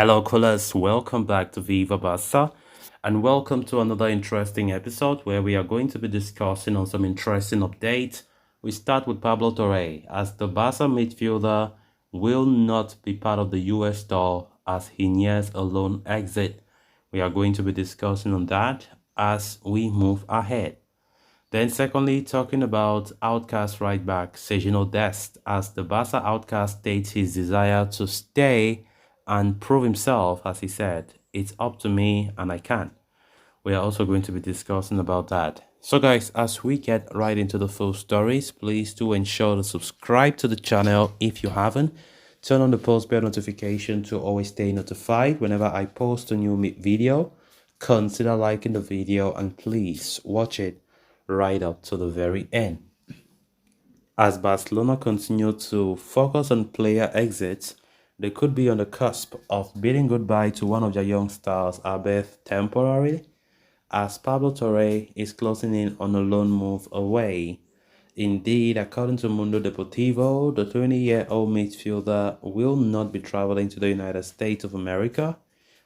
Hello, callers. Welcome back to Viva Basta, and welcome to another interesting episode where we are going to be discussing on some interesting updates. We start with Pablo Torre, as the Barca midfielder will not be part of the US tour as he nears a loan exit. We are going to be discussing on that as we move ahead. Then, secondly, talking about outcast right back Sergio Dest, as the Barca outcast states his desire to stay and prove himself, as he said, it's up to me and I can. We are also going to be discussing about that. So, guys, as we get right into the full stories, please do ensure to subscribe to the channel if you haven't. Turn on the post bell notification to always stay notified whenever I post a new video. Consider liking the video and please watch it right up to the very end. As Barcelona continue to focus on player exits, they could be on the cusp of bidding goodbye to one of their young stars, albeit temporarily, as Pablo Torre is closing in on a loan move away. Indeed, according to Mundo Deportivo, the 20-year-old midfielder will not be traveling to the United States of America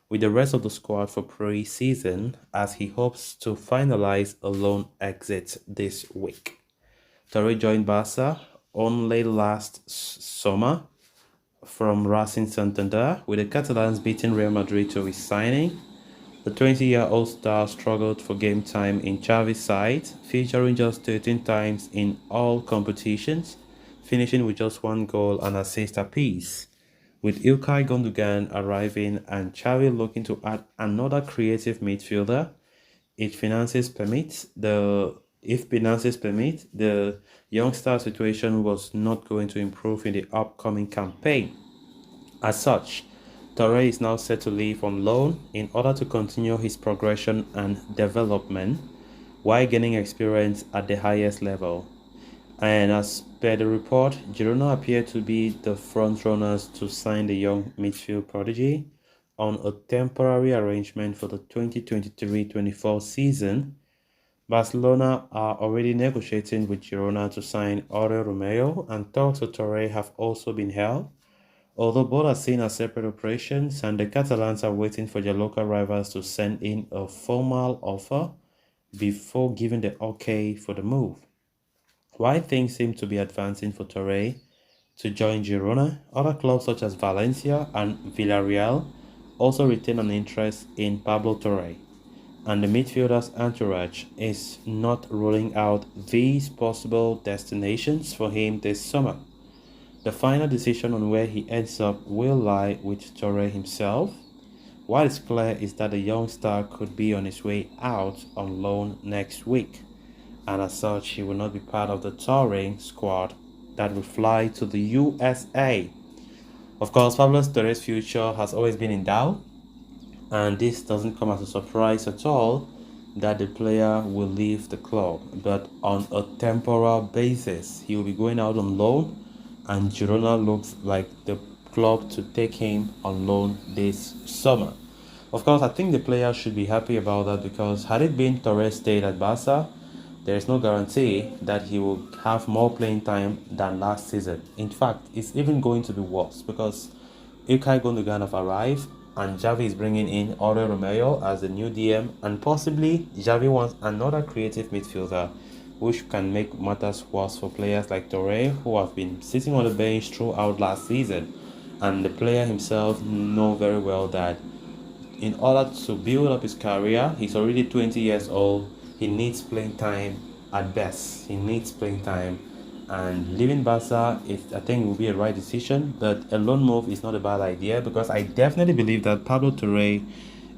with the rest of the squad for pre-season, as he hopes to finalize a loan exit this week. Torre joined Barca only last summer from Racing Santander, with the Catalans beating Real Madrid to his signing. The 20-year-old star struggled for game time in Xavi's side, featuring just 13 times in all competitions, finishing with just one goal and assist apiece. With Ilkay Gundogan arriving and Xavi looking to add another creative midfielder, if finances permit, the youngster situation was not going to improve in the upcoming campaign. As such, Torre is now set to leave on loan in order to continue his progression and development while gaining experience at the highest level. And as per the report, Girona appear to be the front runners to sign the young midfield prodigy on a temporary arrangement for the 2023-24 season. Barcelona are already negotiating with Girona to sign Oriol Romeo, and talks with Torre have also been held, although both are seen as separate operations, and the Catalans are waiting for their local rivals to send in a formal offer before giving the okay for the move. While things seem to be advancing for Torre to join Girona, other clubs such as Valencia and Villarreal also retain an interest in Pablo Torre, and the midfielder's entourage is not ruling out these possible destinations for him this summer. The final decision on where he ends up will lie with Torre himself. What is clear is that the young star could be on his way out on loan next week, and as such he will not be part of the touring squad that will fly to the USA. Of course, Pablo Torre's future has always been in doubt, and this doesn't come as a surprise at all that the player will leave the club, but on a temporal basis. He will be going out on loan, and Girona looks like the club to take him on loan this summer. Of course, I think the player should be happy about that, because had it been Torres stayed at Barca, there is no guarantee that he will have more playing time than last season. In fact, it's even going to be worse, because Ilkay Gundogan have arrived, and Xavi is bringing in Oriol Romeo as the new DM, and possibly Xavi wants another creative midfielder, which can make matters worse for players like Torre, who have been sitting on the bench throughout last season. And the player himself knows very well that in order to build up his career, he's already 20 years old, he needs playing time at best. He needs playing time. And leaving Barca, I think, will be a right decision. But a loan move is not a bad idea, because I definitely believe that Pablo Torre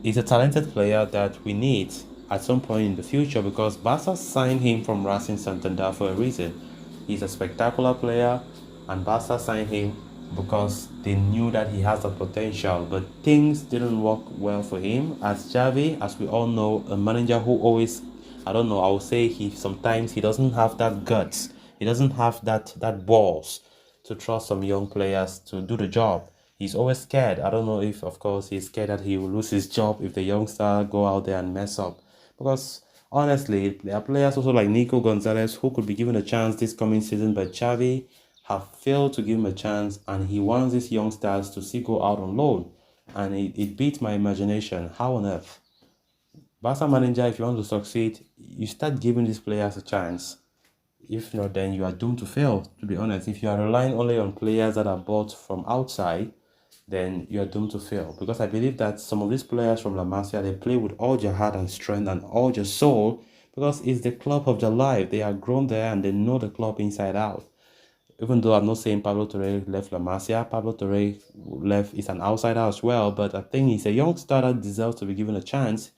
is a talented player that we need at some point in the future, because Barca signed him from Racing Santander for a reason. He's a spectacular player, and Barca signed him because they knew that he has the potential, but things didn't work well for him. As Xavi, as we all know, a manager who always, I would say sometimes he doesn't have that guts. He doesn't have that balls to trust some young players to do the job. He's always scared. I don't know if, of course, he's scared that he will lose his job if the youngster go out there and mess up. Because honestly, there are players also like Nico Gonzalez who could be given a chance this coming season, but Xavi have failed to give him a chance, and he wants these youngsters to still go out on loan. and it beat my imagination. How on earth? Barca manager, if you want to succeed, you start giving these players a chance. If not, then you are doomed to fail, to be honest. If you are relying only on players that are bought from outside, then you are doomed to fail. Because I believe that some of these players from La Masia, they play with all their heart and strength and all their soul because it's the club of their life. They are grown there and they know the club inside out. Even though I'm not saying Pablo Torre left La Masia, Pablo Torre left is an outsider as well. But I think he's a youngster that deserves to be given a chance.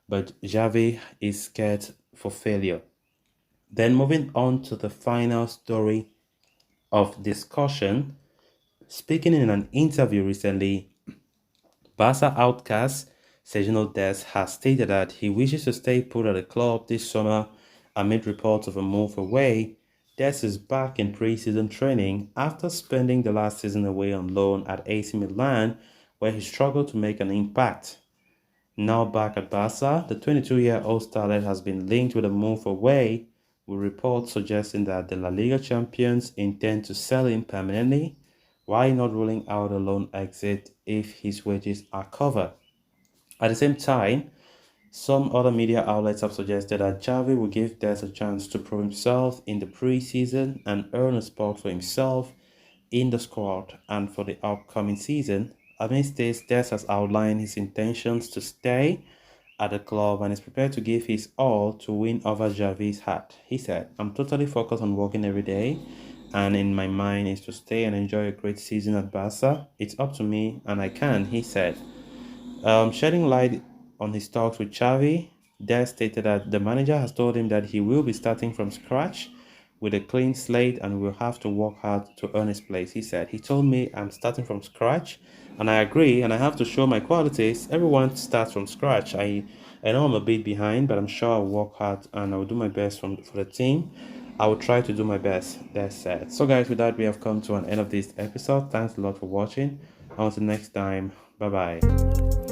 But Xavi is scared for failure. Then moving on to the final story of discussion. Speaking in an interview recently, Barca outcast Dest has stated that he wishes to stay put at the club this summer amid reports of a move away. Dest is back in pre-season training after spending the last season away on loan at AC Milan, where he struggled to make an impact. Now back at Barca, the 22-year-old starlet has been linked with a move away, with reports suggesting that the La Liga champions intend to sell him permanently, while not ruling out a loan exit if his wages are covered. At the same time, some other media outlets have suggested that Xavi will give Dest a chance to prove himself in the preseason and earn a spot for himself in the squad and for the upcoming season. Amidst this, Dest has outlined his intentions to stay at the club and is prepared to give his all to win over Xavi's heart. He said, "I'm totally focused on working every day, and in my mind is to stay and enjoy a great season at Barca. It's up to me, and I can," he said. Shedding light on his talks with Xavi, Dest stated that the manager has told him that he will be starting from scratch with a clean slate and will have to work hard to earn his place. He said, "He told me I'm starting from scratch, and I agree, and I have to show my qualities. Everyone starts from scratch. I know I'm a bit behind, but I'm sure I'll work hard and I will do my best for the team. I will try to do my best," Dest said. So guys, with that, we have come to an end of this episode. Thanks a lot for watching. Until next time, bye bye.